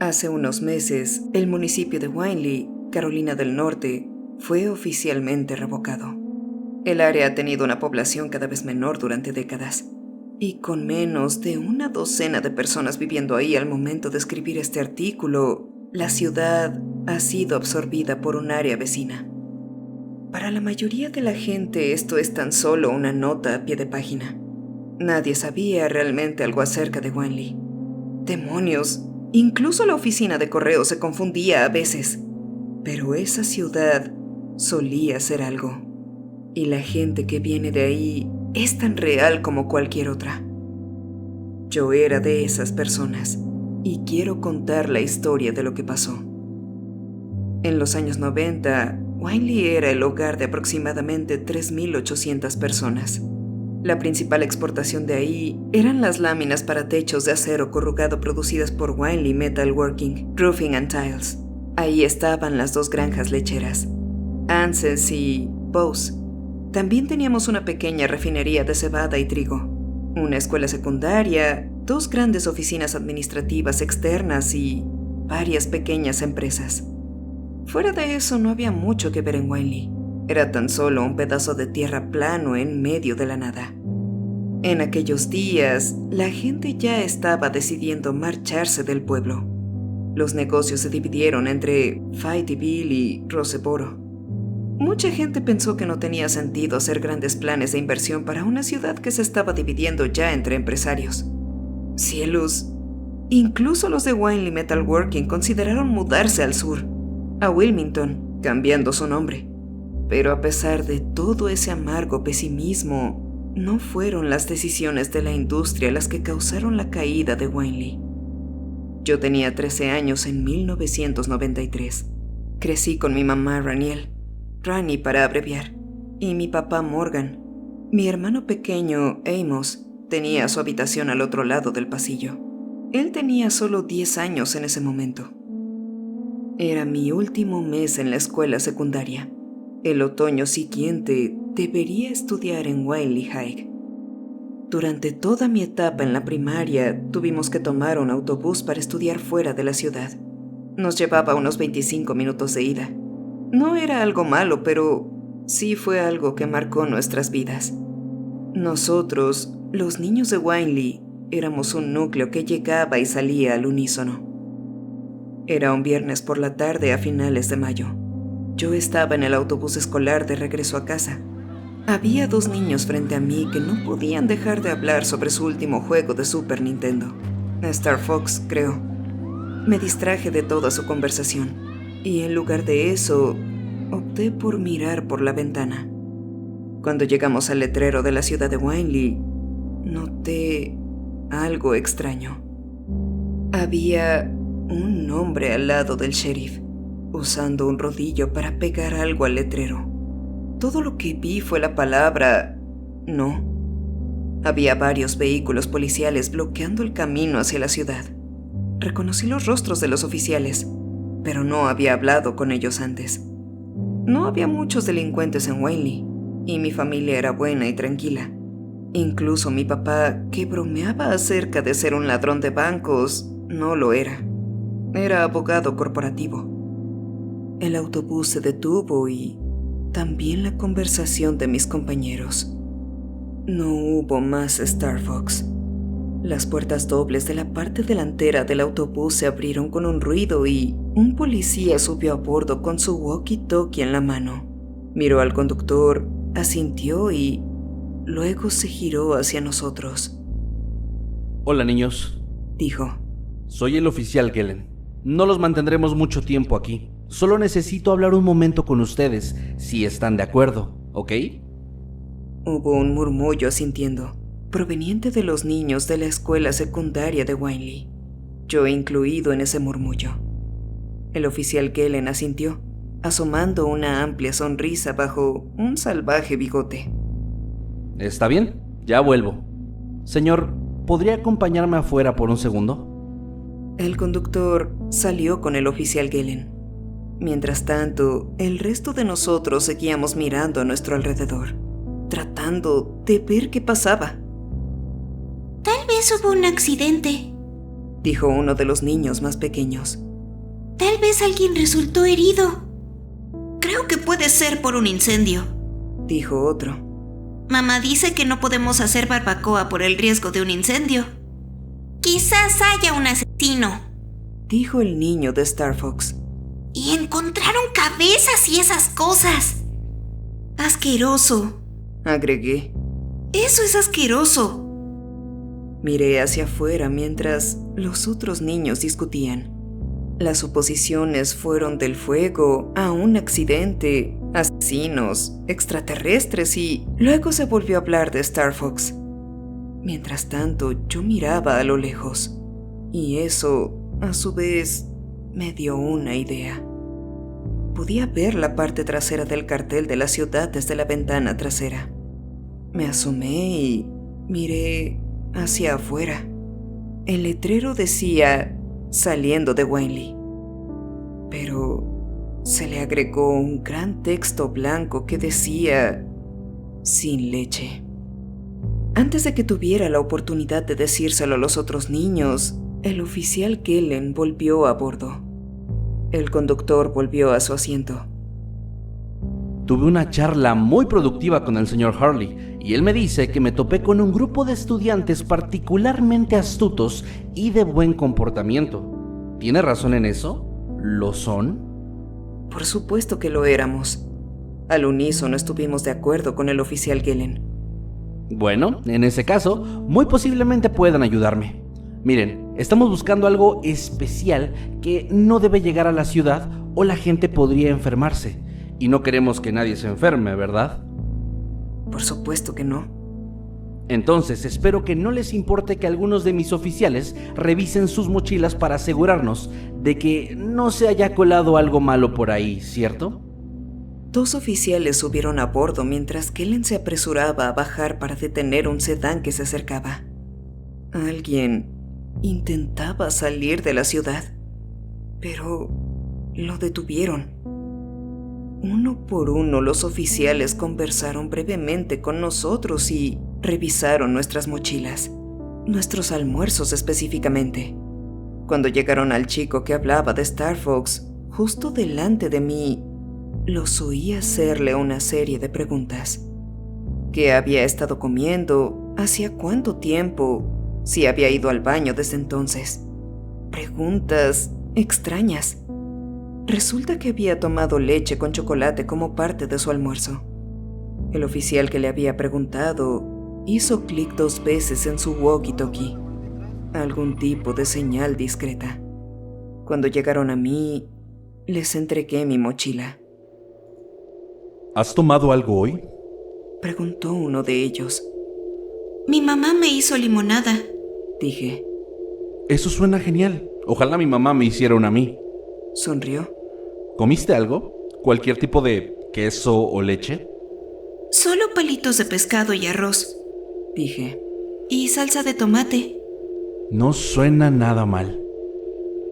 Hace unos meses, el municipio de Wynlee, Carolina del Norte, fue oficialmente revocado. El área ha tenido una población cada vez menor durante décadas, y con menos de una docena de personas viviendo ahí al momento de escribir este artículo, la ciudad ha sido absorbida por un área vecina. Para la mayoría de la gente esto es tan solo una nota a pie de página. Nadie sabía realmente algo acerca de Wynlee. ¡Demonios! Incluso la oficina de correo se confundía a veces. Pero esa ciudad solía ser algo. Y la gente que viene de ahí es tan real como cualquier otra. Yo era de esas personas y quiero contar la historia de lo que pasó. En los años 90, Wynlee era el hogar de aproximadamente 3.800 personas. La principal exportación de ahí eran las láminas para techos de acero corrugado producidas por Wynlee Metalworking, Roofing and Tiles. Ahí estaban las dos granjas lecheras, Ansels y Bose. También teníamos una pequeña refinería de cebada y trigo, una escuela secundaria, dos grandes oficinas administrativas externas y varias pequeñas empresas. Fuera de eso no había mucho que ver en Wynlee. Era tan solo un pedazo de tierra plano en medio de la nada. En aquellos días, la gente ya estaba decidiendo marcharse del pueblo. Los negocios se dividieron entre Fayetteville y Roseboro. Mucha gente pensó que no tenía sentido hacer grandes planes de inversión para una ciudad que se estaba dividiendo ya entre empresarios. ¡Cielos! Incluso los de Wynlee Metalworking consideraron mudarse al sur, a Wilmington, cambiando su nombre. Pero a pesar de todo ese amargo pesimismo, no fueron las decisiones de la industria las que causaron la caída de Wynlee. Yo tenía 13 años en 1993. Crecí con mi mamá Rani para abreviar, y mi papá Morgan. Mi hermano pequeño, Amos, tenía su habitación al otro lado del pasillo. Él tenía solo 10 años en ese momento. Era mi último mes en la escuela secundaria. El otoño siguiente debería estudiar en Wynlee High. Durante toda mi etapa en la primaria tuvimos que tomar un autobús para estudiar fuera de la ciudad. Nos llevaba unos 25 minutos de ida. No era algo malo, pero sí fue algo que marcó nuestras vidas. Nosotros, los niños de Wynlee, éramos un núcleo que llegaba y salía al unísono. Era un viernes por la tarde a finales de mayo. Yo estaba en el autobús escolar de regreso a casa. Había dos niños frente a mí que no podían dejar de hablar sobre su último juego de Super Nintendo, Star Fox, creo. Me distraje de toda su conversación y en lugar de eso, opté por mirar por la ventana. Cuando llegamos al letrero de la ciudad de Wynlee, noté algo extraño. Había un hombre al lado del sheriff, usando un rodillo para pegar algo al letrero. Todo lo que vi fue la palabra no. Había varios vehículos policiales bloqueando el camino hacia la ciudad. Reconocí los rostros de los oficiales, pero no había hablado con ellos antes. No había muchos delincuentes en Wynlee, y mi familia era buena y tranquila. Incluso mi papá, que bromeaba acerca de ser un ladrón de bancos, no lo era. Era abogado corporativo. El autobús se detuvo y también la conversación de mis compañeros. No hubo más Star Fox. Las puertas dobles de la parte delantera del autobús se abrieron con un ruido y un policía subió a bordo con su walkie-talkie en la mano. Miró al conductor, asintió y luego se giró hacia nosotros. Hola, niños, dijo. Soy el oficial Gelen. No los mantendremos mucho tiempo aquí. Solo necesito hablar un momento con ustedes, si están de acuerdo, ¿ok? Hubo un murmullo asintiendo, proveniente de los niños de la escuela secundaria de Wynlee, yo incluido en ese murmullo. El oficial Gelen asintió, asomando una amplia sonrisa bajo un salvaje bigote. ¿Está bien? Ya vuelvo. Señor, ¿podría acompañarme afuera por un segundo? El conductor salió con el oficial Gelen. Mientras tanto, el resto de nosotros seguíamos mirando a nuestro alrededor, tratando de ver qué pasaba. Tal vez hubo un accidente, dijo uno de los niños más pequeños. Tal vez alguien resultó herido. Creo que puede ser por un incendio, dijo otro. Mamá dice que no podemos hacer barbacoa por el riesgo de un incendio. Quizás haya un asesino, dijo el niño de Star Fox. Y encontraron cabezas y esas cosas. Asqueroso, agregué. Eso es asqueroso. Miré hacia afuera mientras los otros niños discutían. Las suposiciones fueron del fuego a un accidente, asesinos, extraterrestres y luego se volvió a hablar de Star Fox. Mientras tanto, yo miraba a lo lejos y eso, a su vez, me dio una idea. Podía ver la parte trasera del cartel de la ciudad desde la ventana trasera. Me asomé y miré hacia afuera. El letrero decía saliendo de Wanley, pero se le agregó un gran texto blanco que decía sin leche. Antes de que tuviera la oportunidad de decírselo a los otros niños, el oficial Gelen volvió a bordo. El conductor volvió a su asiento. Tuve una charla muy productiva con el señor Hurley y él me dice que me topé con un grupo de estudiantes particularmente astutos y de buen comportamiento. ¿Tiene razón en eso? ¿Lo son? Por supuesto que lo éramos. Al unísono estuvimos de acuerdo con el oficial Gelen. Bueno, en ese caso, muy posiblemente puedan ayudarme. Miren, estamos buscando algo especial que no debe llegar a la ciudad o la gente podría enfermarse. Y no queremos que nadie se enferme, ¿verdad? Por supuesto que no. Entonces, espero que no les importe que algunos de mis oficiales revisen sus mochilas para asegurarnos de que no se haya colado algo malo por ahí, ¿cierto? 2 oficiales subieron a bordo mientras Gelen se apresuraba a bajar para detener un sedán que se acercaba. Alguien intentaba salir de la ciudad, pero lo detuvieron. Uno por uno los oficiales conversaron brevemente con nosotros y revisaron nuestras mochilas, nuestros almuerzos específicamente. Cuando llegaron al chico que hablaba de Star Fox, justo delante de mí, los oí hacerle una serie de preguntas. ¿Qué había estado comiendo? ¿Hacía cuánto tiempo? ¿Si había ido al baño desde entonces? Preguntas extrañas. Resulta que había tomado leche con chocolate como parte de su almuerzo. El oficial que le había preguntado hizo clic 2 veces en su walkie-talkie, algún tipo de señal discreta. Cuando llegaron a mí, les entregué mi mochila. ¿Has tomado algo hoy? Preguntó uno de ellos. Mi mamá me hizo limonada, dije. Eso suena genial. Ojalá mi mamá me hiciera una a mí. Sonrió. ¿Comiste algo? ¿Cualquier tipo de queso o leche? Solo palitos de pescado y arroz, dije. Y salsa de tomate. No suena nada mal.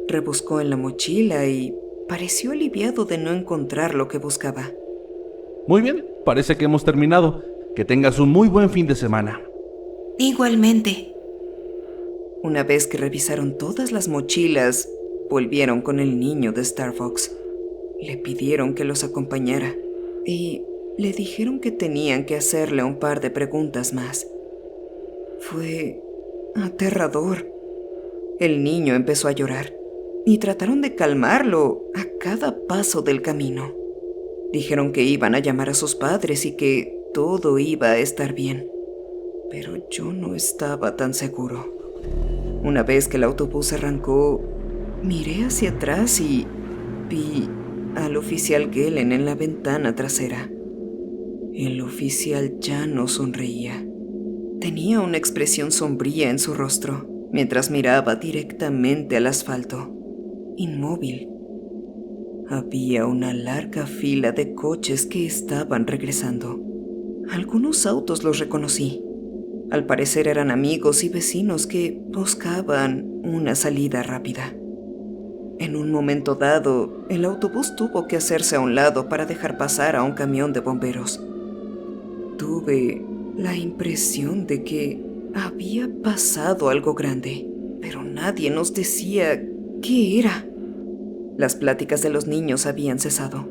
Rebuscó en la mochila y pareció aliviado de no encontrar lo que buscaba. Muy bien, parece que hemos terminado. Que tengas un muy buen fin de semana. Igualmente. Una vez que revisaron todas las mochilas, volvieron con el niño de Star Fox. Le pidieron que los acompañara y le dijeron que tenían que hacerle un par de preguntas más. Fue aterrador. El niño empezó a llorar y trataron de calmarlo a cada paso del camino. Dijeron que iban a llamar a sus padres y que todo iba a estar bien. Pero yo no estaba tan seguro. Una vez que el autobús arrancó, miré hacia atrás y vi al oficial Gelen en la ventana trasera. El oficial ya no sonreía. Tenía una expresión sombría en su rostro, mientras miraba directamente al asfalto, inmóvil. Había una larga fila de coches que estaban regresando. Algunos autos los reconocí. Al parecer eran amigos y vecinos que buscaban una salida rápida. En un momento dado, el autobús tuvo que hacerse a un lado para dejar pasar a un camión de bomberos. Tuve la impresión de que había pasado algo grande, pero nadie nos decía qué era. Las pláticas de los niños habían cesado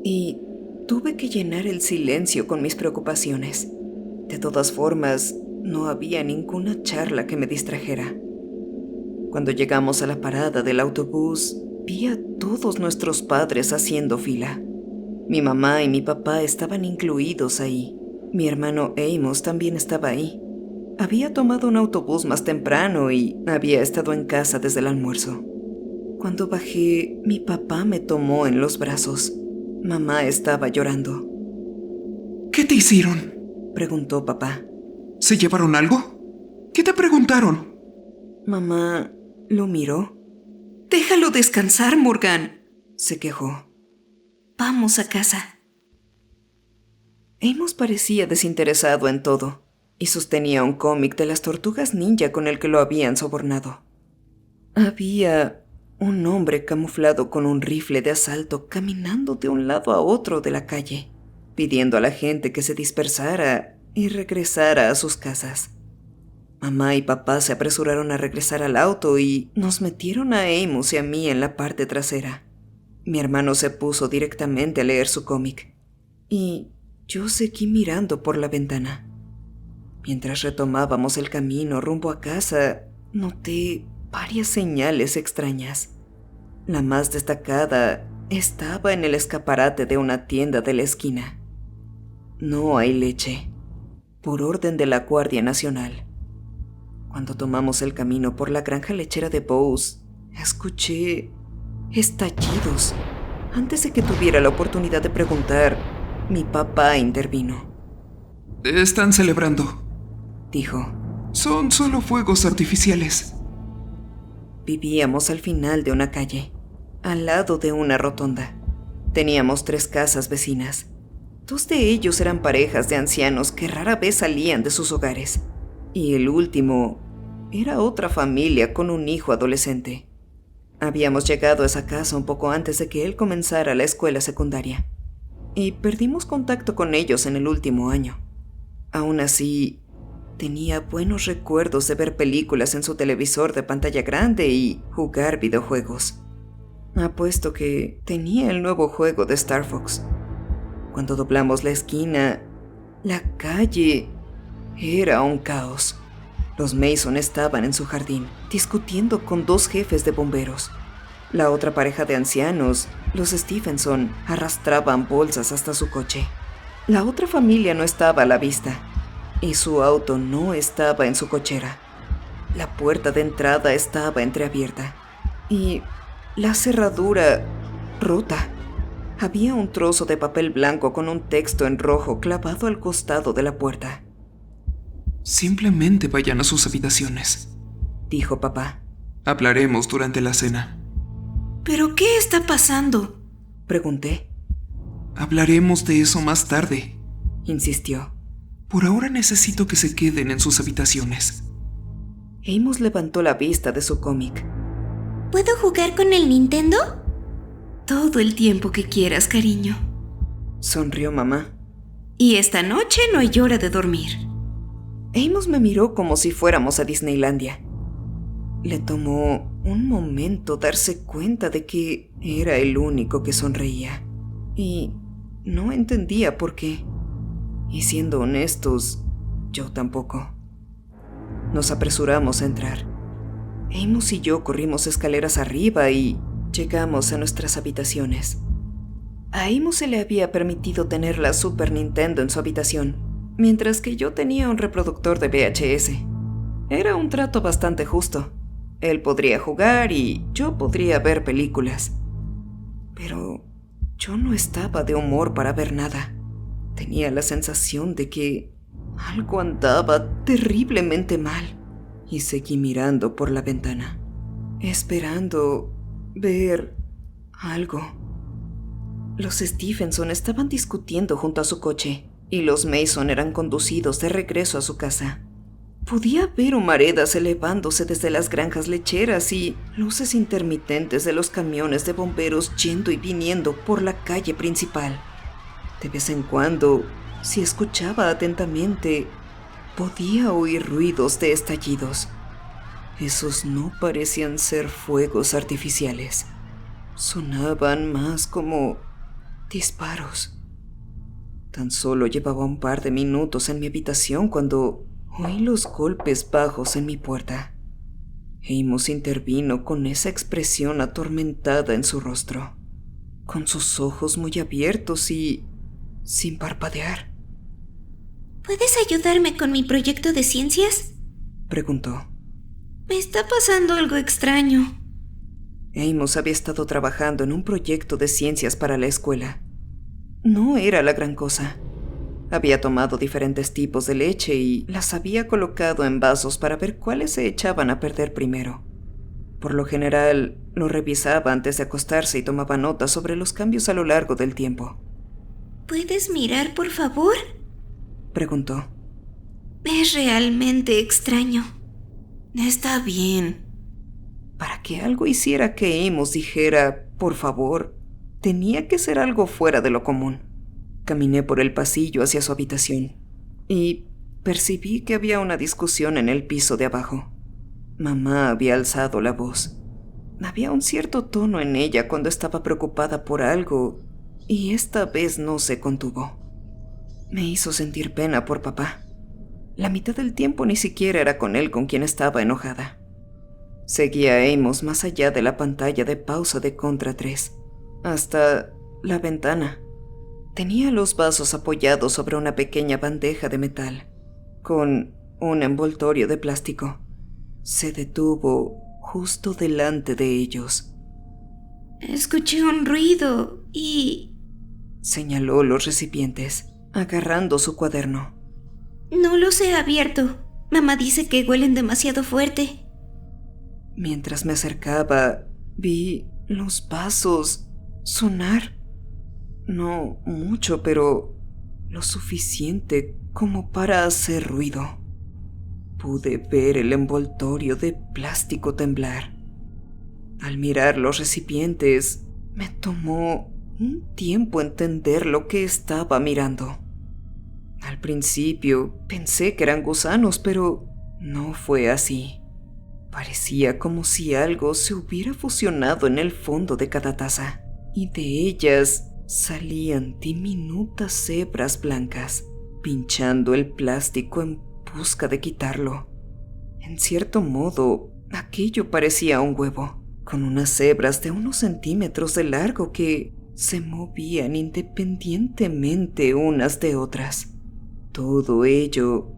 y tuve que llenar el silencio con mis preocupaciones. De todas formas, no había ninguna charla que me distrajera. Cuando llegamos a la parada del autobús, vi a todos nuestros padres haciendo fila. Mi mamá y mi papá estaban incluidos ahí. Mi hermano Amos también estaba ahí. Había tomado un autobús más temprano y había estado en casa desde el almuerzo. Cuando bajé, mi papá me tomó en los brazos. Mamá estaba llorando. ¿Qué te hicieron?, preguntó papá. ¿Se llevaron algo? ¿Qué te preguntaron? Mamá lo miró. Déjalo descansar, Morgan, se quejó. Vamos a casa. Amos parecía desinteresado en todo y sostenía un cómic de las tortugas ninja con el que lo habían sobornado. Había un hombre camuflado con un rifle de asalto caminando de un lado a otro de la calle, pidiendo a la gente que se dispersara y regresara a sus casas. Mamá y papá se apresuraron a regresar al auto y nos metieron a Amos y a mí en la parte trasera. Mi hermano se puso directamente a leer su cómic y yo seguí mirando por la ventana. Mientras retomábamos el camino rumbo a casa, noté varias señales extrañas. La más destacada estaba en el escaparate de una tienda de la esquina. No hay leche, por orden de la Guardia Nacional. Cuando tomamos el camino por la granja lechera de Bose, escuché estallidos. Antes de que tuviera la oportunidad de preguntar, mi papá intervino. Están celebrando, dijo. Son solo fuegos artificiales. Vivíamos al final de una calle, al lado de una rotonda. Teníamos 3 casas vecinas. 2 de ellos eran parejas de ancianos que rara vez salían de sus hogares. Y el último era otra familia con un hijo adolescente. Habíamos llegado a esa casa un poco antes de que él comenzara la escuela secundaria, y perdimos contacto con ellos en el último año. Aún así, tenía buenos recuerdos de ver películas en su televisor de pantalla grande y jugar videojuegos. Apuesto que tenía el nuevo juego de Star Fox. Cuando doblamos la esquina, la calle era un caos. Los Mason estaban en su jardín, discutiendo con 2 jefes de bomberos. La otra pareja de ancianos, los Stephenson, arrastraban bolsas hasta su coche. La otra familia no estaba a la vista, y su auto no estaba en su cochera. La puerta de entrada estaba entreabierta, y la cerradura rota. Había un trozo de papel blanco con un texto en rojo clavado al costado de la puerta. Simplemente vayan a sus habitaciones, dijo papá. Hablaremos durante la cena. ¿Pero qué está pasando?, pregunté. Hablaremos de eso más tarde, insistió. Por ahora necesito que se queden en sus habitaciones. Amos levantó la vista de su cómic. ¿Puedo jugar con el Nintendo? Todo el tiempo que quieras, cariño, sonrió mamá. Y esta noche no hay hora de dormir. Amos me miró como si fuéramos a Disneylandia. Le tomó un momento darse cuenta de que era el único que sonreía, y no entendía por qué. Y siendo honestos, yo tampoco. Nos apresuramos a entrar. Amos y yo corrimos escaleras arriba y llegamos a nuestras habitaciones. A Amos se le había permitido tener la Super Nintendo en su habitación, mientras que yo tenía un reproductor de VHS. Era un trato bastante justo. Él podría jugar y yo podría ver películas. Pero yo no estaba de humor para ver nada. Tenía la sensación de que algo andaba terriblemente mal y seguí mirando por la ventana, esperando ver algo. Los Stephenson estaban discutiendo junto a su coche y los Mason eran conducidos de regreso a su casa. Podía ver humaredas elevándose desde las granjas lecheras y luces intermitentes de los camiones de bomberos yendo y viniendo por la calle principal. De vez en cuando, si escuchaba atentamente, podía oír ruidos de estallidos. Esos no parecían ser fuegos artificiales. Sonaban más como disparos. Tan solo llevaba un par de minutos en mi habitación cuando oí los golpes bajos en mi puerta. Amos intervino con esa expresión atormentada en su rostro, con sus ojos muy abiertos y sin parpadear. ¿Puedes ayudarme con mi proyecto de ciencias? Preguntó. Me está pasando algo extraño. Amos había estado trabajando en un proyecto de ciencias para la escuela. No era la gran cosa. Había tomado diferentes tipos de leche y las había colocado en vasos para ver cuáles se echaban a perder primero. Por lo general, lo revisaba antes de acostarse y tomaba notas sobre los cambios a lo largo del tiempo. ¿Puedes mirar, por favor? Preguntó. Es realmente extraño. Está bien. Para que algo hiciera que Amos dijera, por favor, tenía que ser algo fuera de lo común. Caminé por el pasillo hacia su habitación y percibí que había una discusión en el piso de abajo. Mamá había alzado la voz. Había un cierto tono en ella cuando estaba preocupada por algo y esta vez no se contuvo. Me hizo sentir pena por papá. La mitad del tiempo ni siquiera era con él con quien estaba enojada. Seguía a Amos más allá de la pantalla de pausa de Contra 3, hasta la ventana. Tenía los vasos apoyados sobre una pequeña bandeja de metal, con un envoltorio de plástico. Se detuvo justo delante de ellos. Escuché un ruido y... señaló los recipientes, agarrando su cuaderno. No los he abierto. Mamá dice que huelen demasiado fuerte. Mientras me acercaba, vi los vasos sonar. No mucho, pero lo suficiente como para hacer ruido. Pude ver el envoltorio de plástico temblar. Al mirar los recipientes, me tomó un tiempo entender lo que estaba mirando. Al principio pensé que eran gusanos, pero no fue así. Parecía como si algo se hubiera fusionado en el fondo de cada taza, y de ellas salían diminutas hebras blancas, pinchando el plástico en busca de quitarlo. En cierto modo, aquello parecía un huevo, con unas hebras de unos centímetros de largo que se movían independientemente unas de otras. Todo ello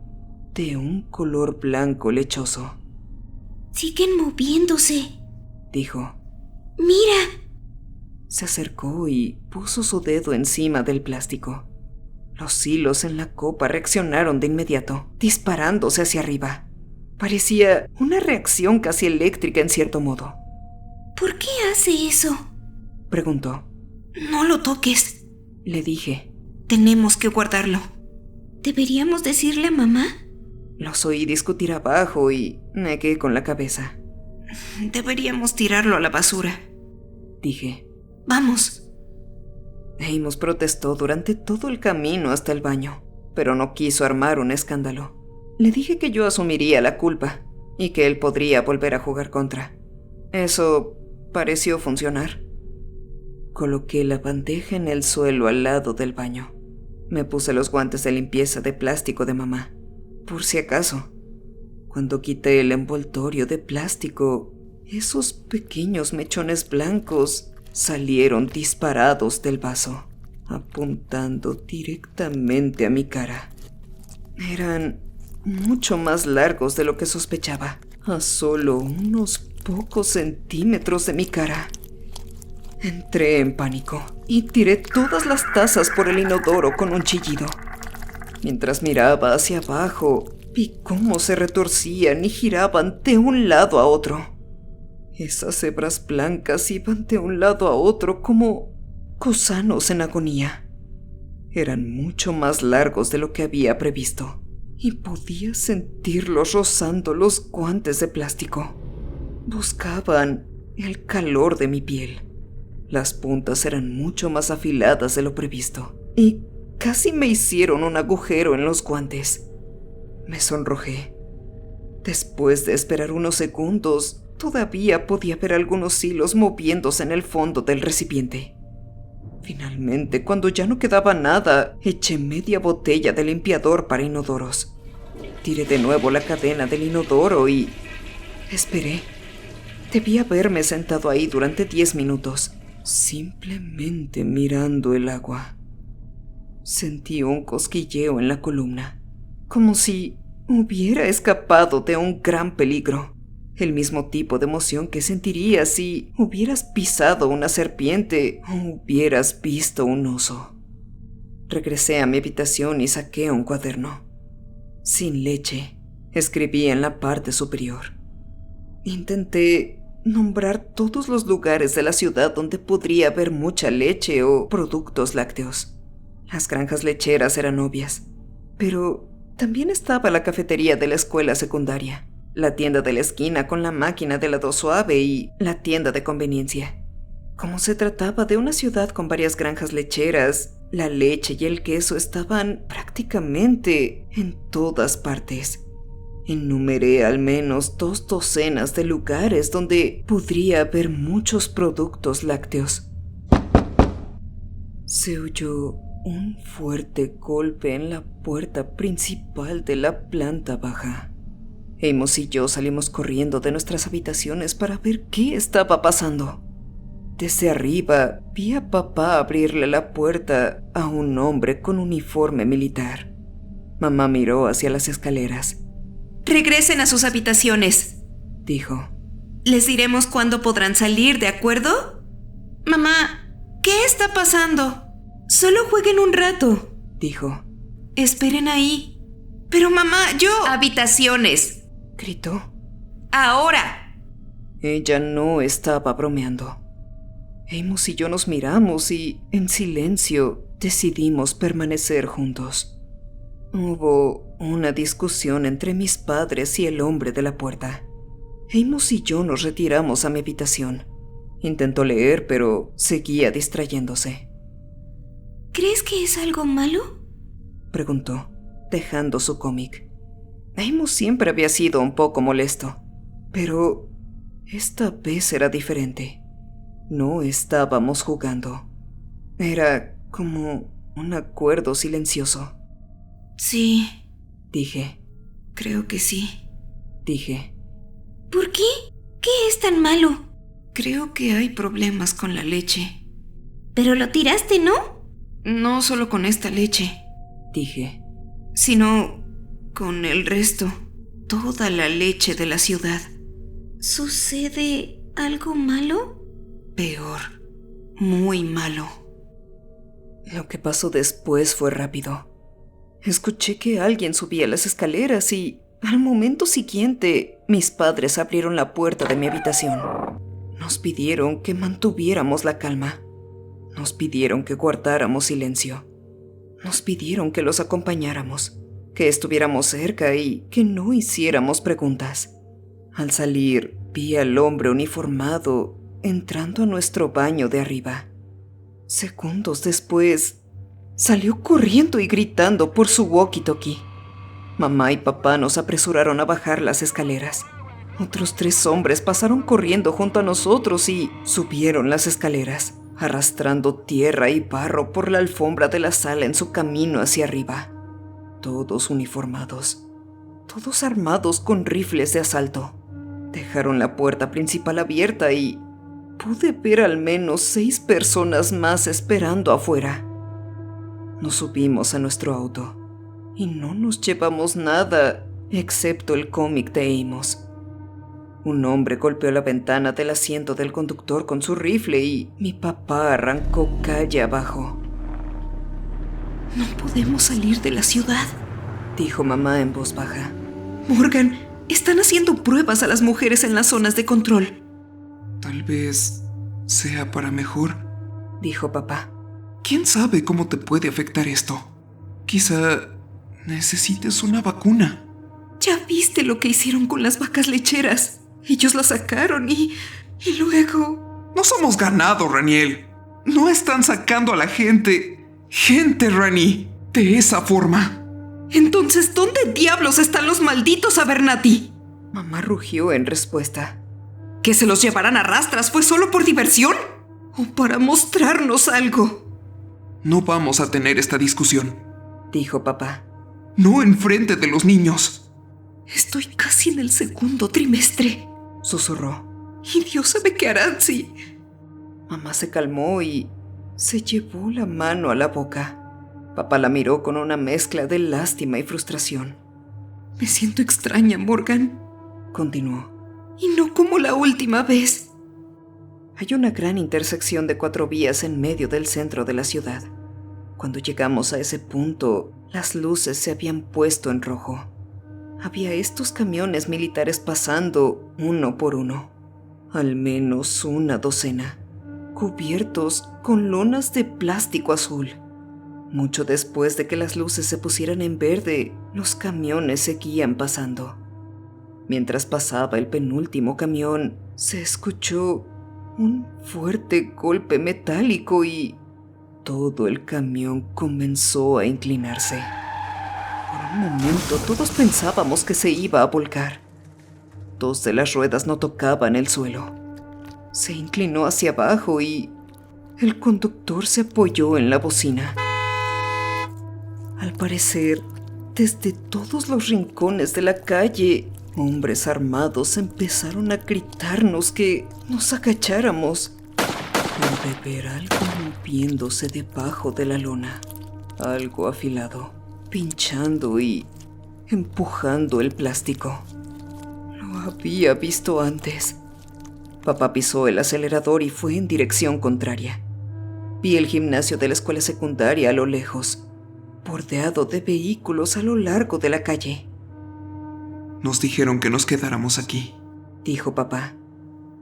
de un color blanco lechoso. Siguen moviéndose, dijo. ¡Mira! Se acercó y puso su dedo encima del plástico. Los hilos en la copa reaccionaron de inmediato, disparándose hacia arriba. Parecía una reacción casi eléctrica en cierto modo. ¿Por qué hace eso? Preguntó. No lo toques, le dije. Tenemos que guardarlo. ¿Deberíamos decirle a mamá? Los oí discutir abajo y negué con la cabeza. Deberíamos tirarlo a la basura, dije. Vamos. Amos protestó durante todo el camino hasta el baño, pero no quiso armar un escándalo. Le dije que yo asumiría la culpa y que él podría volver a jugar contra. Eso pareció funcionar. Coloqué la bandeja en el suelo al lado del baño. Me puse los guantes de limpieza de plástico de mamá, por si acaso. Cuando quité el envoltorio de plástico, esos pequeños mechones blancos salieron disparados del vaso, apuntando directamente a mi cara. Eran mucho más largos de lo que sospechaba, a solo unos pocos centímetros de mi cara. Entré en pánico y tiré todas las tazas por el inodoro con un chillido. Mientras miraba hacia abajo, vi cómo se retorcían y giraban de un lado a otro. Esas hebras blancas iban de un lado a otro como gusanos en agonía. Eran mucho más largos de lo que había previsto, y podía sentirlos rozando los guantes de plástico. Buscaban el calor de mi piel. Las puntas eran mucho más afiladas de lo previsto, y casi me hicieron un agujero en los guantes. Me sonrojé. Después de esperar unos segundos, todavía podía ver algunos hilos moviéndose en el fondo del recipiente. Finalmente, cuando ya no quedaba nada, eché media botella de limpiador para inodoros. Tiré de nuevo la cadena del inodoro y... esperé. Debí haberme sentado ahí durante 10 minutos, simplemente mirando el agua. Sentí un cosquilleo en la columna, como si hubiera escapado de un gran peligro. El mismo tipo de emoción que sentirías si hubieras pisado una serpiente o hubieras visto un oso. Regresé a mi habitación y saqué un cuaderno. Sin leche, escribí en la parte superior. Intenté nombrar todos los lugares de la ciudad donde podría haber mucha leche o productos lácteos. Las granjas lecheras eran obvias, pero también estaba la cafetería de la escuela secundaria, la tienda de la esquina con la máquina de helado suave y la tienda de conveniencia. Como se trataba de una ciudad con varias granjas lecheras, la leche y el queso estaban prácticamente en todas partes. Enumeré al menos 2 docenas de lugares donde podría haber muchos productos lácteos. Se oyó un fuerte golpe en la puerta principal de la planta baja. Amos y yo salimos corriendo de nuestras habitaciones para ver qué estaba pasando. Desde arriba vi a papá abrirle la puerta a un hombre con uniforme militar. Mamá miró hacia las escaleras. Regresen a sus habitaciones, dijo. Les diremos cuándo podrán salir, ¿de acuerdo? Mamá, ¿qué está pasando? Solo jueguen un rato, dijo. Esperen ahí. Pero mamá, yo... Habitaciones, gritó. Ahora. Ella no estaba bromeando. Amos y yo nos miramos y, en silencio, decidimos permanecer juntos. Hubo una discusión entre mis padres y el hombre de la puerta. Amos y yo nos retiramos a mi habitación. Intentó leer, pero seguía distrayéndose. ¿Crees que es algo malo?, preguntó, dejando su cómic. Amos siempre había sido un poco molesto, pero esta vez era diferente. No estábamos jugando. Era como un acuerdo silencioso. Sí, dije. Creo que sí, dije. ¿Por qué? ¿Qué es tan malo? Creo que hay problemas con la leche. Pero lo tiraste, ¿no? No solo con esta leche, dije, sino con el resto, toda la leche de la ciudad. ¿Sucede algo malo? Peor, muy malo. Lo que pasó después fue rápido. Escuché que alguien subía las escaleras y, al momento siguiente, mis padres abrieron la puerta de mi habitación. Nos pidieron que mantuviéramos la calma. Nos pidieron que guardáramos silencio. Nos pidieron que los acompañáramos, que estuviéramos cerca y que no hiciéramos preguntas. Al salir, vi al hombre uniformado entrando a nuestro baño de arriba. Segundos después, salió corriendo y gritando por su walkie-talkie. Mamá y papá nos apresuraron a bajar las escaleras. Otros 3 hombres pasaron corriendo junto a nosotros y subieron las escaleras, arrastrando tierra y barro por la alfombra de la sala en su camino hacia arriba. Todos uniformados, todos armados con rifles de asalto. Dejaron la puerta principal abierta y pude ver al menos 6 personas más esperando afuera. Nos subimos a nuestro auto y no nos llevamos nada excepto el cómic de Amos. Un hombre golpeó la ventana del asiento del conductor con su rifle y mi papá arrancó calle abajo. No podemos salir de la ciudad, dijo mamá en voz baja. Morgan, están haciendo pruebas a las mujeres en las zonas de control. Tal vez sea para mejor, dijo papá. ¿Quién sabe cómo te puede afectar esto? Quizá necesites una vacuna. Ya viste lo que hicieron con las vacas lecheras. Ellos las sacaron y luego... No somos ganado, Raniel. No están sacando a la gente, Rani, de esa forma. Entonces, ¿dónde diablos están los malditos Abernathy? Mamá rugió en respuesta. ¿Que se los llevarán a rastras fue solo por diversión? ¿O para mostrarnos algo? No vamos a tener esta discusión. Dijo papá. No enfrente de los niños. Estoy casi en el 2º trimestre. Susurró. Y Dios sabe qué harán si... Mamá se calmó y se llevó la mano a la boca. Papá la miró con una mezcla de lástima y frustración. Me siento extraña, Morgan. Continuó. Y no como la última vez. Hay una gran intersección de 4 vías en medio del centro de la ciudad. Cuando llegamos a ese punto, las luces se habían puesto en rojo. Había estos camiones militares pasando uno por uno. Al menos una docena, cubiertos con lonas de plástico azul. Mucho después de que las luces se pusieran en verde, los camiones seguían pasando. Mientras pasaba el penúltimo camión, se escuchó un fuerte golpe metálico y todo el camión comenzó a inclinarse. Por un momento todos pensábamos que se iba a volcar. 2 de las ruedas no tocaban el suelo. Se inclinó hacia abajo y el conductor se apoyó en la bocina. Al parecer, desde todos los rincones de la calle, hombres armados empezaron a gritarnos que nos agacháramos. Pude ver algo moviéndose debajo de la lona, algo afilado, pinchando y empujando el plástico. Lo había visto antes. Papá pisó el acelerador y fue en dirección contraria. Vi el gimnasio de la escuela secundaria a lo lejos, bordeado de vehículos a lo largo de la calle. Nos dijeron que nos quedáramos aquí, dijo papá.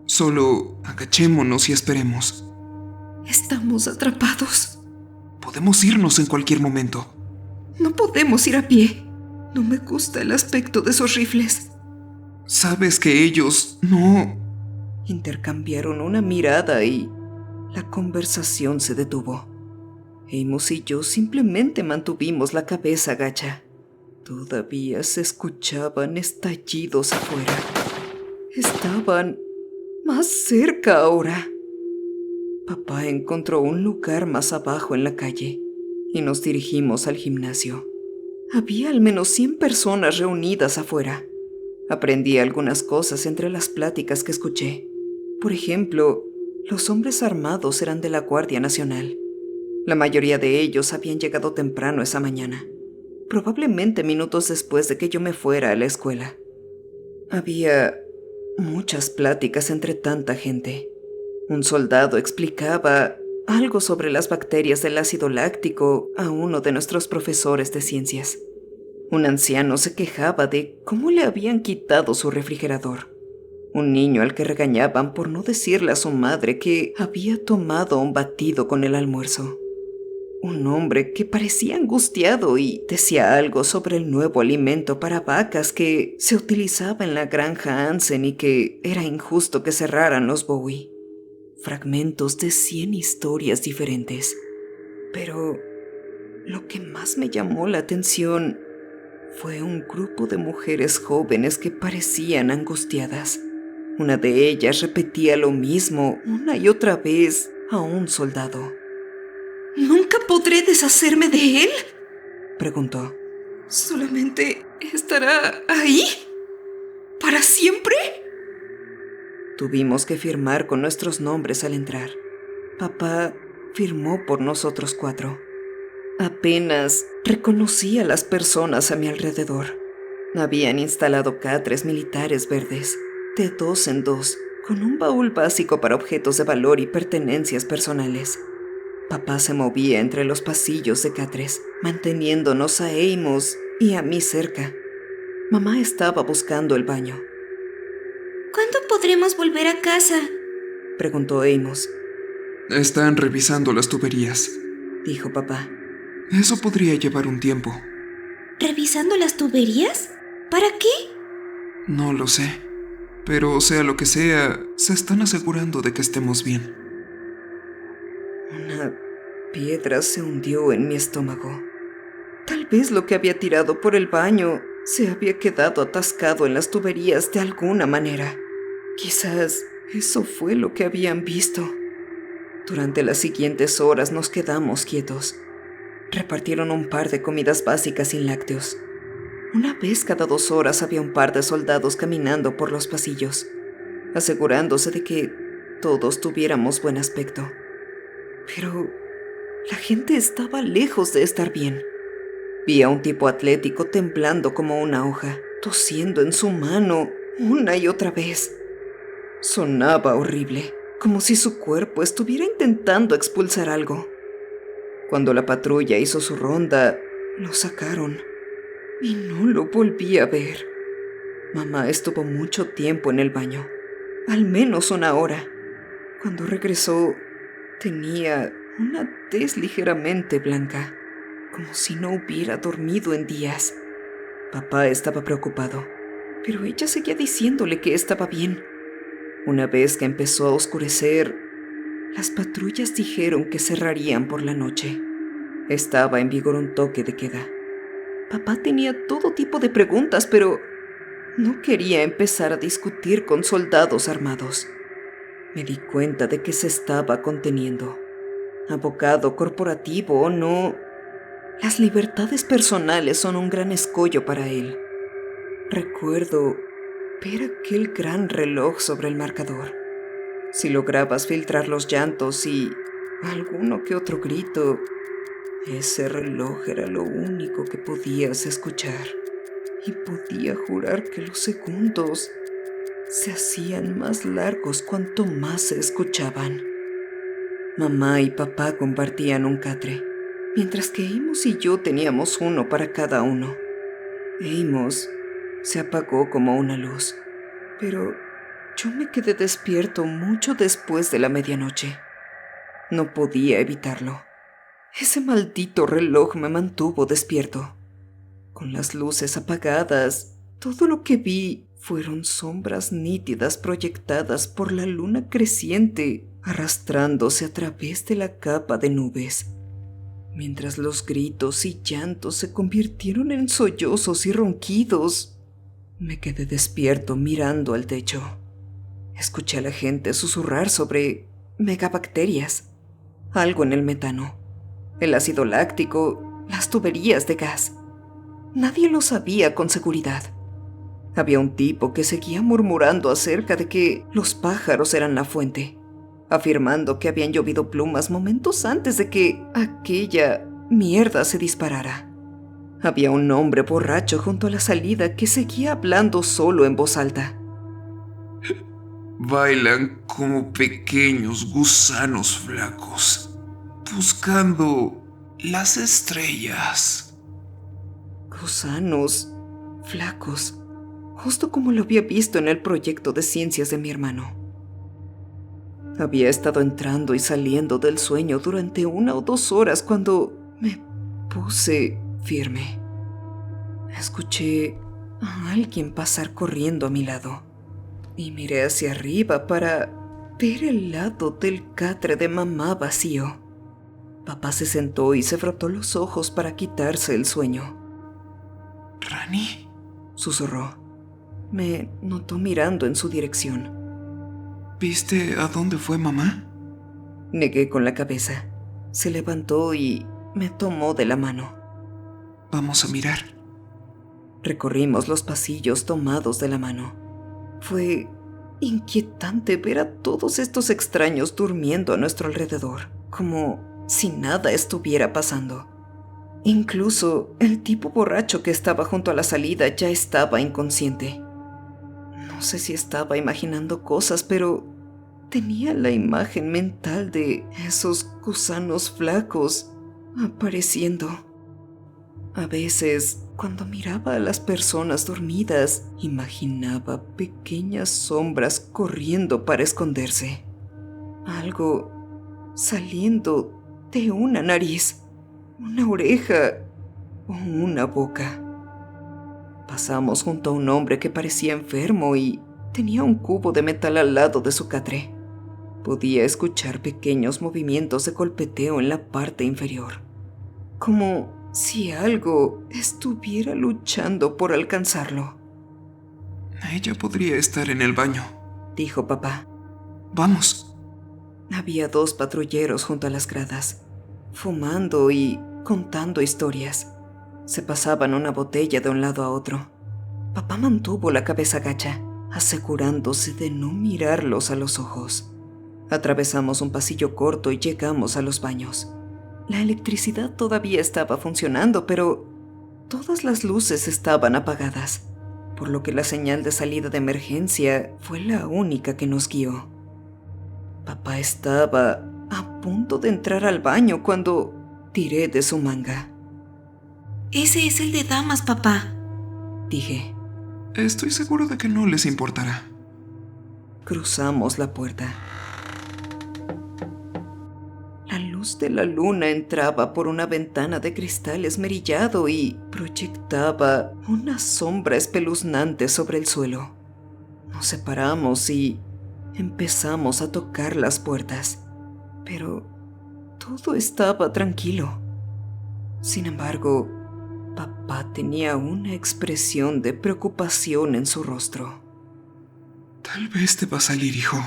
Solo agachémonos y esperemos. Estamos atrapados. Podemos irnos en cualquier momento. No podemos ir a pie. No me gusta el aspecto de esos rifles. Sabes que ellos no... Intercambiaron una mirada y la conversación se detuvo. Amos y yo simplemente mantuvimos la cabeza gacha. Todavía se escuchaban estallidos afuera. Estaban más cerca ahora. Papá encontró un lugar más abajo en la calle y nos dirigimos al gimnasio. Había al menos 100 personas reunidas afuera. Aprendí algunas cosas entre las pláticas que escuché. Por ejemplo, los hombres armados eran de la Guardia Nacional. La mayoría de ellos habían llegado temprano esa mañana, probablemente minutos después de que yo me fuera a la escuela. Había muchas pláticas entre tanta gente. Un soldado explicaba algo sobre las bacterias del ácido láctico a uno de nuestros profesores de ciencias. Un anciano se quejaba de cómo le habían quitado su refrigerador. Un niño al que regañaban por no decirle a su madre que había tomado un batido con el almuerzo. Un hombre que parecía angustiado y decía algo sobre el nuevo alimento para vacas que se utilizaba en la granja Hansen y que era injusto que cerraran los Bowie. Fragmentos de 100 historias diferentes. Pero lo que más me llamó la atención fue un grupo de mujeres jóvenes que parecían angustiadas. Una de ellas repetía lo mismo una y otra vez a un soldado. ¿Nunca podré deshacerme de él?, preguntó. ¿Solamente estará ahí? ¿Para siempre? Tuvimos que firmar con nuestros nombres al entrar. Papá firmó por nosotros 4. Apenas reconocí a las personas a mi alrededor. Habían instalado catres militares verdes, de 2 en 2, con un baúl básico para objetos de valor y pertenencias personales. Papá se movía entre los pasillos de catres, manteniéndonos a Amos y a mí cerca. Mamá estaba buscando el baño. ¿Cuándo podremos volver a casa?, preguntó Amos. Están revisando las tuberías, dijo papá. Eso podría llevar un tiempo. ¿Revisando las tuberías? ¿Para qué? No lo sé, pero sea lo que sea, se están asegurando de que estemos bien. Una piedra se hundió en mi estómago. Tal vez lo que había tirado por el baño Se había quedado atascado en las tuberías de alguna manera. Quizás eso fue lo que habían visto. Durante las siguientes horas nos quedamos quietos. Repartieron un par de comidas básicas sin lácteos. Una vez cada 2 horas había un par de soldados caminando por los pasillos, asegurándose de que todos tuviéramos buen aspecto. Pero la gente estaba lejos de estar bien. Vi a un tipo atlético temblando como una hoja, tosiendo en su mano una y otra vez. Sonaba horrible, como si su cuerpo estuviera intentando expulsar algo. Cuando la patrulla hizo su ronda, lo sacaron y no lo volví a ver. Mamá estuvo mucho tiempo en el baño, al menos 1 hora. Cuando regresó, tenía una tez ligeramente blanca, como si no hubiera dormido en días. Papá estaba preocupado, pero ella seguía diciéndole que estaba bien. Una vez que empezó a oscurecer, las patrullas dijeron que cerrarían por la noche. Estaba en vigor un toque de queda. Papá tenía todo tipo de preguntas, pero no quería empezar a discutir con soldados armados. Me di cuenta de que se estaba conteniendo. Abogado corporativo o no, las libertades personales son un gran escollo para él. Recuerdo ver aquel gran reloj sobre el marcador. Si lograbas filtrar los llantos y alguno que otro grito, ese reloj era lo único que podías escuchar. Y podía jurar que los segundos se hacían más largos cuanto más se escuchaban. Mamá y papá compartían un catre, mientras que Amos y yo teníamos uno para cada uno. Amos se apagó como una luz, pero yo me quedé despierto mucho después de la medianoche. No podía evitarlo. Ese maldito reloj me mantuvo despierto. Con las luces apagadas, todo lo que vi fueron sombras nítidas proyectadas por la luna creciente, arrastrándose a través de la capa de nubes, mientras los gritos y llantos se convirtieron en sollozos y ronquidos. Me quedé despierto mirando al techo. Escuché a la gente susurrar sobre megabacterias, algo en el metano, el ácido láctico, las tuberías de gas. Nadie lo sabía con seguridad. Había un tipo que seguía murmurando acerca de que los pájaros eran la fuente, afirmando que habían llovido plumas momentos antes de que aquella mierda se disparara. Había un hombre borracho junto a la salida que seguía hablando solo en voz alta. Bailan como pequeños gusanos flacos, buscando las estrellas. Gusanos flacos, justo como lo había visto en el proyecto de ciencias de mi hermano. Había estado entrando y saliendo del sueño durante 1 o 2 horas cuando me puse firme. Escuché a alguien pasar corriendo a mi lado y miré hacia arriba para ver el lado del catre de mamá vacío. Papá se sentó y se frotó los ojos para quitarse el sueño. ¿Rani? Susurró. Me notó mirando en su dirección. ¿Viste a dónde fue mamá? Negué con la cabeza. Se levantó y me tomó de la mano. Vamos a mirar. Recorrimos los pasillos tomados de la mano. Fue inquietante ver a todos estos extraños durmiendo a nuestro alrededor, como si nada estuviera pasando. Incluso el tipo borracho que estaba junto a la salida ya estaba inconsciente. No sé si estaba imaginando cosas, pero tenía la imagen mental de esos gusanos flacos apareciendo. A veces, cuando miraba a las personas dormidas, imaginaba pequeñas sombras corriendo para esconderse. Algo saliendo de una nariz, una oreja o una boca. Pasamos junto a un hombre que parecía enfermo y tenía un cubo de metal al lado de su catre. Podía escuchar pequeños movimientos de golpeteo en la parte inferior, como si algo estuviera luchando por alcanzarlo, Ella podría estar en el baño. dijo papá. Vamos. Había 2 patrulleros junto a las gradas, fumando y contando historias. Se pasaban una botella de un lado a otro. Papá mantuvo la cabeza gacha, asegurándose de no mirarlos a los ojos. Atravesamos un pasillo corto y llegamos a los baños. La electricidad todavía estaba funcionando, pero todas las luces estaban apagadas, por lo que la señal de salida de emergencia fue la única que nos guió. Papá estaba a punto de entrar al baño cuando tiré de su manga. Ese es el de damas, papá. Dije. Estoy seguro de que no les importará. Cruzamos la puerta. La luz de la luna entraba por una ventana de cristal esmerillado y proyectaba una sombra espeluznante sobre el suelo. Nos separamos y empezamos a tocar las puertas, pero todo estaba tranquilo. Sin embargo, papá tenía una expresión de preocupación en su rostro. Tal vez te va a salir, hijo.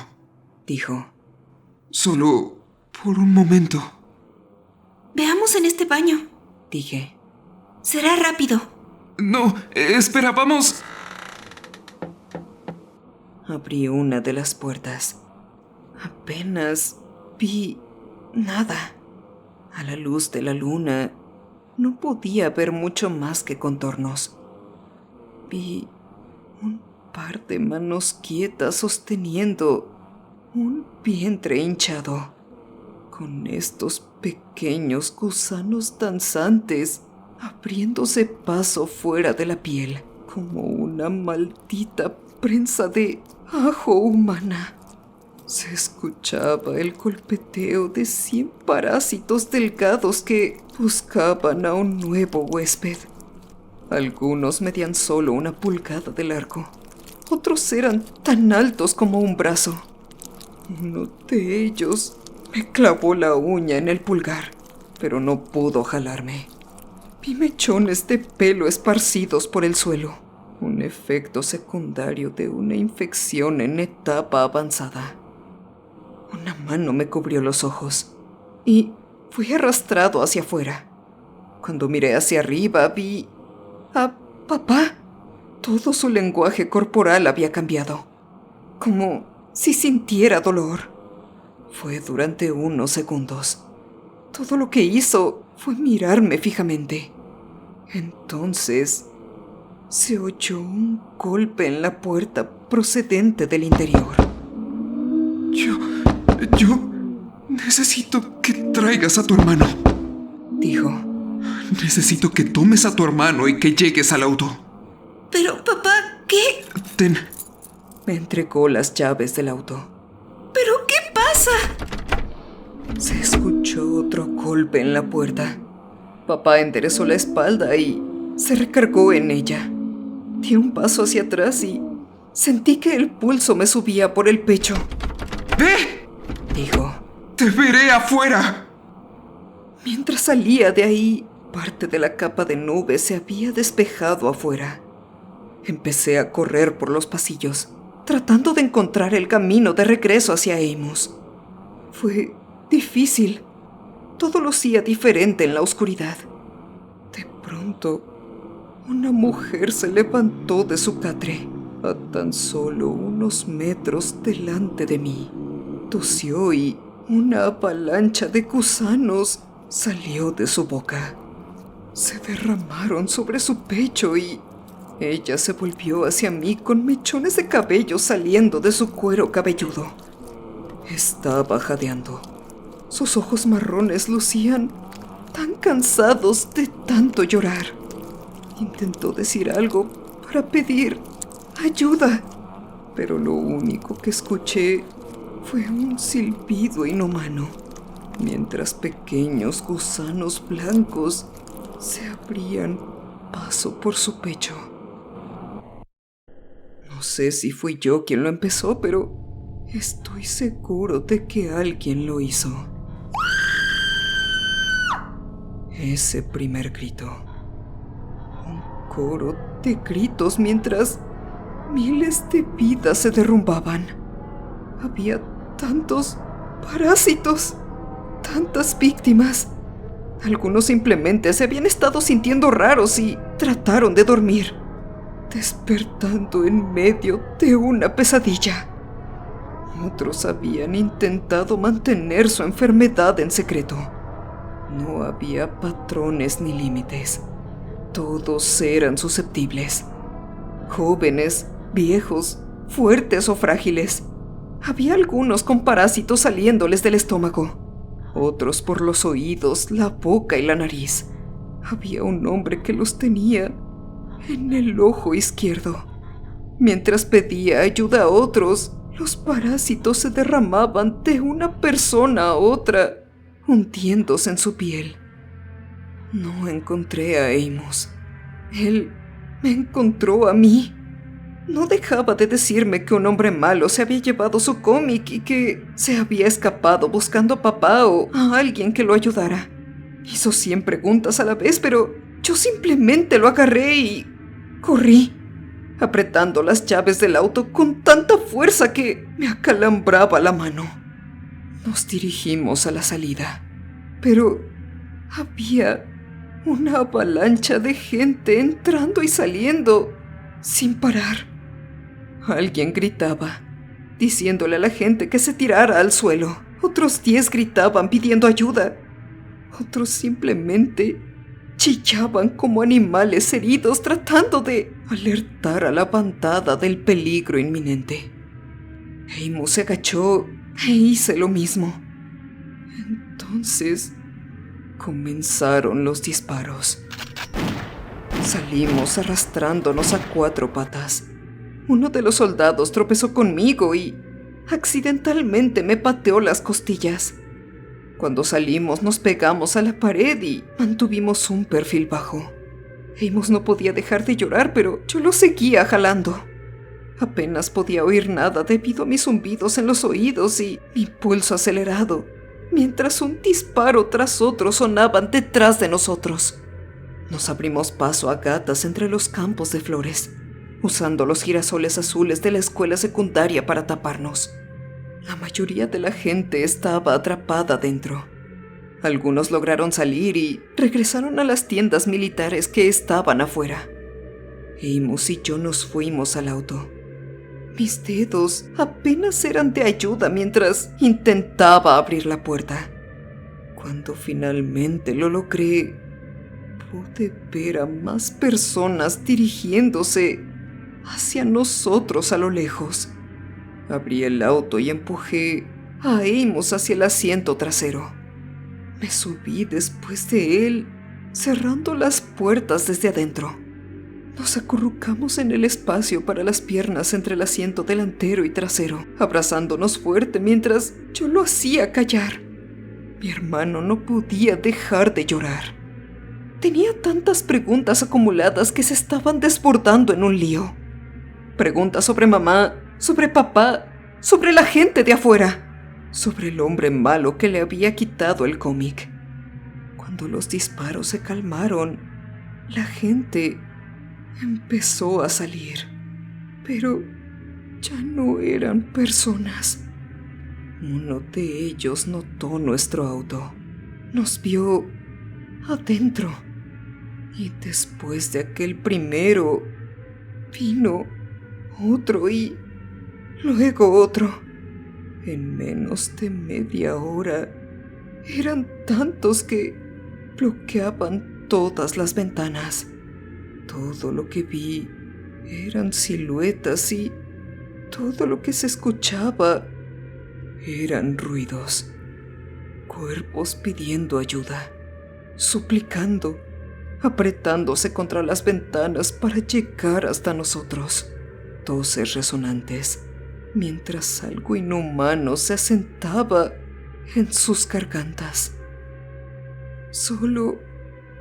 Dijo. Solo por un momento. Veamos en este baño. Dije. Será rápido. No, espera, vamos. Abrí una de las puertas. Apenas vi nada. A la luz de la luna no podía ver mucho más que contornos. Vi un par de manos quietas sosteniendo un vientre hinchado, con estos pequeños gusanos danzantes abriéndose paso fuera de la piel, como una maldita prensa de ajo humana. Se escuchaba el golpeteo de 100 parásitos delgados que buscaban a un nuevo huésped. Algunos medían solo 1 pulgada de largo. Otros eran tan altos como un brazo. Uno de ellos me clavó la uña en el pulgar, pero no pudo jalarme. Vi mechones de pelo esparcidos por el suelo, un efecto secundario de una infección en etapa avanzada. Una mano me cubrió los ojos y fui arrastrado hacia afuera. Cuando miré hacia arriba vi a papá. Todo su lenguaje corporal había cambiado, como si sintiera dolor. Fue durante unos segundos. Todo lo que hizo fue mirarme fijamente. Entonces se oyó un golpe en la puerta procedente del interior. Yo necesito que traigas a tu hermano. Dijo. Necesito que tomes a tu hermano y que llegues al auto. Pero, papá, ¿qué? Ten. Me entregó las llaves del auto. ¿Pero qué pasa? Se escuchó otro golpe en la puerta. Papá enderezó la espalda y se recargó en ella. Di un paso hacia atrás y sentí que el pulso me subía por el pecho. ¡Ve! Dijo. ¡Te veré afuera! Mientras salía de ahí, parte de la capa de nubes se había despejado afuera. Empecé a correr por los pasillos, tratando de encontrar el camino de regreso hacia Amos. Fue difícil. Todo lucía diferente en la oscuridad. De pronto, una mujer se levantó de su catre, a tan solo unos metros delante de mí. Tosió y una avalancha de gusanos salió de su boca. Se derramaron sobre su pecho y ella se volvió hacia mí con mechones de cabello saliendo de su cuero cabelludo. Estaba jadeando. Sus ojos marrones lucían tan cansados de tanto llorar. Intentó decir algo para pedir ayuda, pero lo único que escuché fue un silbido inhumano, mientras pequeños gusanos blancos se abrían paso por su pecho. No sé si fui yo quien lo empezó, pero estoy seguro de que alguien lo hizo. Ese primer grito. Un coro de gritos mientras miles de vidas se derrumbaban. Había tantos parásitos, tantas víctimas. Algunos simplemente se habían estado sintiendo raros y trataron de dormir, despertando en medio de una pesadilla. Otros habían intentado mantener su enfermedad en secreto. No había patrones ni límites. Todos eran susceptibles. Jóvenes, viejos, fuertes o frágiles. Había algunos con parásitos saliéndoles del estómago, otros por los oídos, la boca y la nariz. Había un hombre que los tenía en el ojo izquierdo. Mientras pedía ayuda a otros, los parásitos se derramaban de una persona a otra, hundiéndose en su piel. No encontré a Amos. Él me encontró a mí. No dejaba de decirme que un hombre malo se había llevado su cómic y que se había escapado buscando a papá o a alguien que lo ayudara. Hizo 100 preguntas a la vez, pero yo simplemente lo agarré y corrí, apretando las llaves del auto con tanta fuerza que me acalambraba la mano. Nos dirigimos a la salida, pero había una avalancha de gente entrando y saliendo sin parar. Alguien gritaba, diciéndole a la gente que se tirara al suelo. Otros 10 gritaban pidiendo ayuda. Otros simplemente chillaban como animales heridos tratando de alertar a la bandada del peligro inminente. Amos se agachó e hice lo mismo. Entonces comenzaron los disparos. Salimos arrastrándonos a 4 patas. Uno de los soldados tropezó conmigo y accidentalmente me pateó las costillas. Cuando salimos nos pegamos a la pared y mantuvimos un perfil bajo. Amos no podía dejar de llorar, pero yo lo seguía jalando. Apenas podía oír nada debido a mis zumbidos en los oídos y mi pulso acelerado, mientras un disparo tras otro sonaban detrás de nosotros. Nos abrimos paso a gatas entre los campos de flores, usando los girasoles azules de la escuela secundaria para taparnos. La mayoría de la gente estaba atrapada dentro. Algunos lograron salir y regresaron a las tiendas militares que estaban afuera. Amos y yo nos fuimos al auto. Mis dedos apenas eran de ayuda mientras intentaba abrir la puerta. Cuando finalmente lo logré, pude ver a más personas dirigiéndose hacia nosotros a lo lejos. Abrí el auto y empujé a Amos hacia el asiento trasero. Me subí después de él, cerrando las puertas desde adentro. Nos acurrucamos en el espacio para las piernas entre el asiento delantero y trasero, abrazándonos fuerte mientras yo lo hacía callar. Mi hermano no podía dejar de llorar. Tenía tantas preguntas acumuladas que se estaban desbordando en un lío. Preguntas sobre mamá, sobre papá, sobre la gente de afuera, sobre el hombre malo que le había quitado el cómic. Cuando los disparos se calmaron, la gente empezó a salir, pero ya no eran personas. Uno de ellos notó nuestro auto, nos vio adentro, y después de aquel primero, vino otro y luego otro. En menos de media hora, eran tantos que bloqueaban todas las ventanas. Todo lo que vi eran siluetas y todo lo que se escuchaba eran ruidos. Cuerpos pidiendo ayuda, suplicando, apretándose contra las ventanas para llegar hasta nosotros. Toses resonantes, mientras algo inhumano se asentaba en sus gargantas. Solo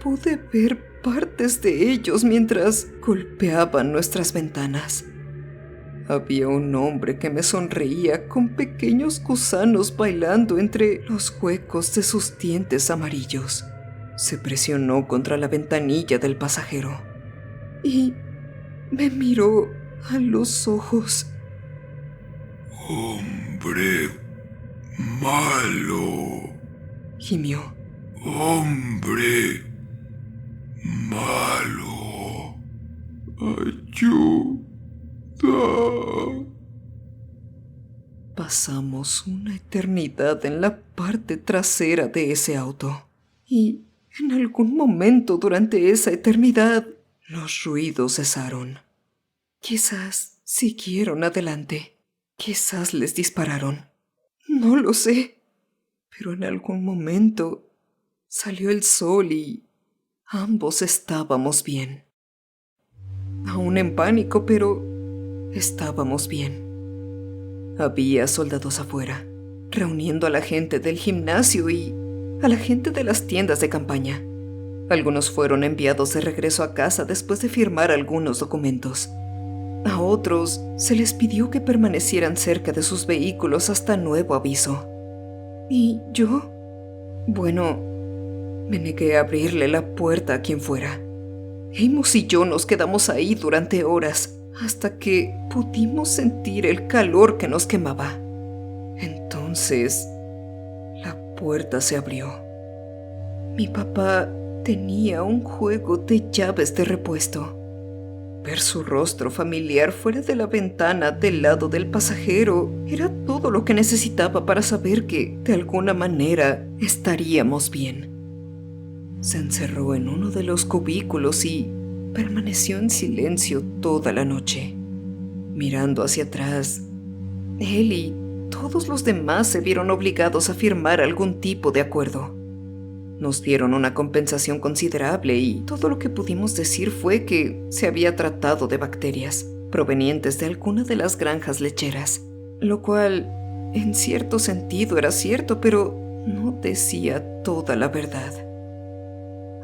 pude ver partes de ellos mientras golpeaban nuestras ventanas. Había un hombre que me sonreía con pequeños gusanos bailando entre los huecos de sus dientes amarillos. Se presionó contra la ventanilla del pasajero y me miró a los ojos. Hombre malo. Gimió. Hombre malo. Ayuda. Pasamos una eternidad en la parte trasera de ese auto. Y en algún momento durante esa eternidad, los ruidos cesaron. Quizás siguieron adelante. Quizás les dispararon. No lo sé. Pero en algún momento salió el sol y ambos estábamos bien. Aún en pánico, pero estábamos bien. Había soldados afuera, reuniendo a la gente del gimnasio y a la gente de las tiendas de campaña. Algunos fueron enviados de regreso a casa después de firmar algunos documentos. A otros se les pidió que permanecieran cerca de sus vehículos hasta nuevo aviso. ¿Y yo? Bueno, me negué a abrirle la puerta a quien fuera. Amos y yo nos quedamos ahí durante horas, hasta que pudimos sentir el calor que nos quemaba. Entonces, la puerta se abrió. Mi papá tenía un juego de llaves de repuesto. Ver su rostro familiar fuera de la ventana del lado del pasajero era todo lo que necesitaba para saber que, de alguna manera, estaríamos bien. Se encerró en uno de los cubículos y permaneció en silencio toda la noche. Mirando hacia atrás, él y todos los demás se vieron obligados a firmar algún tipo de acuerdo. Nos dieron una compensación considerable y todo lo que pudimos decir fue que se había tratado de bacterias provenientes de alguna de las granjas lecheras, lo cual en cierto sentido era cierto, pero no decía toda la verdad.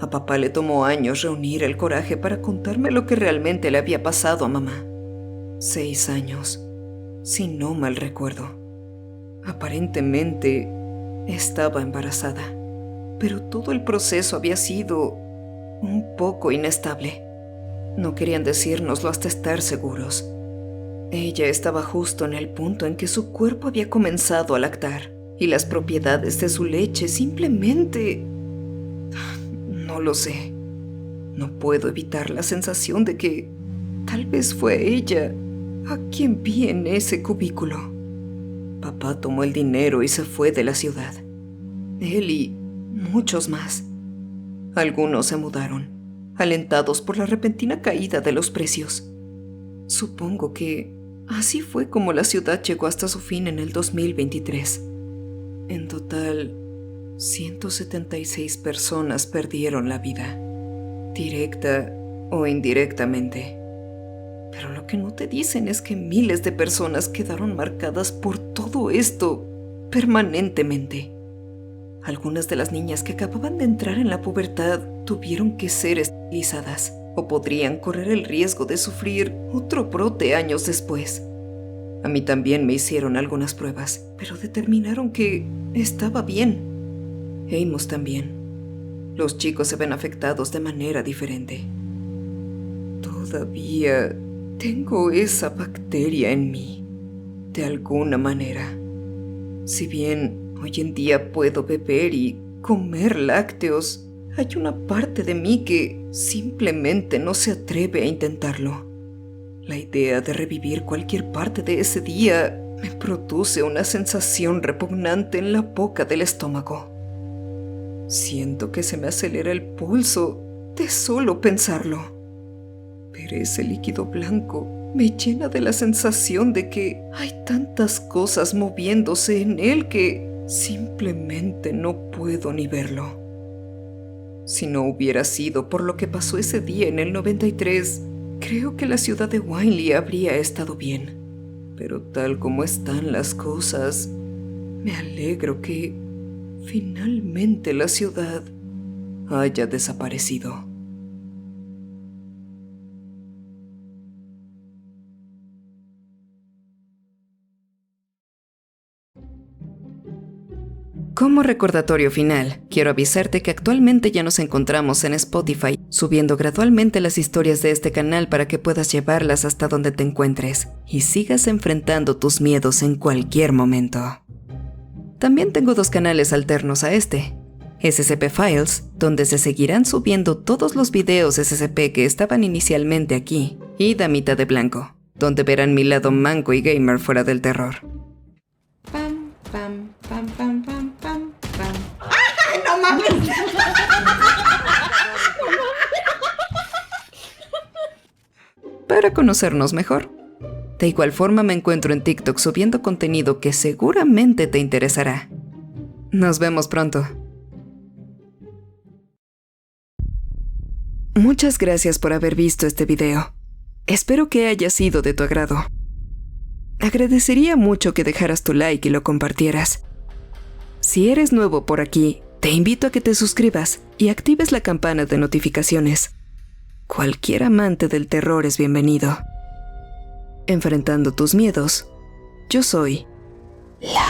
A papá le tomó años reunir el coraje para contarme lo que realmente le había pasado a mamá. 6 años, si no mal recuerdo. Aparentemente estaba embarazada, pero todo el proceso había sido un poco inestable. No querían decírnoslo hasta estar seguros. Ella estaba justo en el punto en que su cuerpo había comenzado a lactar y las propiedades de su leche simplemente... No lo sé. No puedo evitar la sensación de que tal vez fue ella a quien vi en ese cubículo. Papá tomó el dinero y se fue de la ciudad. Él y muchos más. Algunos se mudaron, alentados por la repentina caída de los precios. Supongo que así fue como la ciudad llegó hasta su fin en el 2023. En total, 176 personas perdieron la vida, directa o indirectamente. Pero lo que no te dicen es que miles de personas quedaron marcadas por todo esto permanentemente. Algunas de las niñas que acababan de entrar en la pubertad tuvieron que ser esterilizadas o podrían correr el riesgo de sufrir otro brote años después. A mí también me hicieron algunas pruebas, pero determinaron que estaba bien. Amos también. Los chicos se ven afectados de manera diferente. Todavía tengo esa bacteria en mí, de alguna manera. Si bien hoy en día puedo beber y comer lácteos, hay una parte de mí que simplemente no se atreve a intentarlo. La idea de revivir cualquier parte de ese día me produce una sensación repugnante en la boca del estómago. Siento que se me acelera el pulso de solo pensarlo. Pero ese líquido blanco me llena de la sensación de que hay tantas cosas moviéndose en él que simplemente no puedo ni verlo. Si no hubiera sido por lo que pasó ese día en el 93, creo que la ciudad de Winley habría estado bien. Pero tal como están las cosas, me alegro que finalmente la ciudad haya desaparecido. Como recordatorio final, quiero avisarte que actualmente ya nos encontramos en Spotify, subiendo gradualmente las historias de este canal para que puedas llevarlas hasta donde te encuentres y sigas enfrentando tus miedos en cualquier momento. También tengo 2 canales alternos a este. SCP Files, donde se seguirán subiendo todos los videos SCP que estaban inicialmente aquí, y Damita de Blanco, donde verán mi lado manco y gamer fuera del terror. Pam, pam, pam, pam, pam, pam, pam. ¡Ay, no mames! Para conocernos mejor. De igual forma me encuentro en TikTok subiendo contenido que seguramente te interesará. Nos vemos pronto. Muchas gracias por haber visto este video. Espero que haya sido de tu agrado. Agradecería mucho que dejaras tu like y lo compartieras. Si eres nuevo por aquí, te invito a que te suscribas y actives la campana de notificaciones. Cualquier amante del terror es bienvenido. Enfrentando tus miedos, yo soy la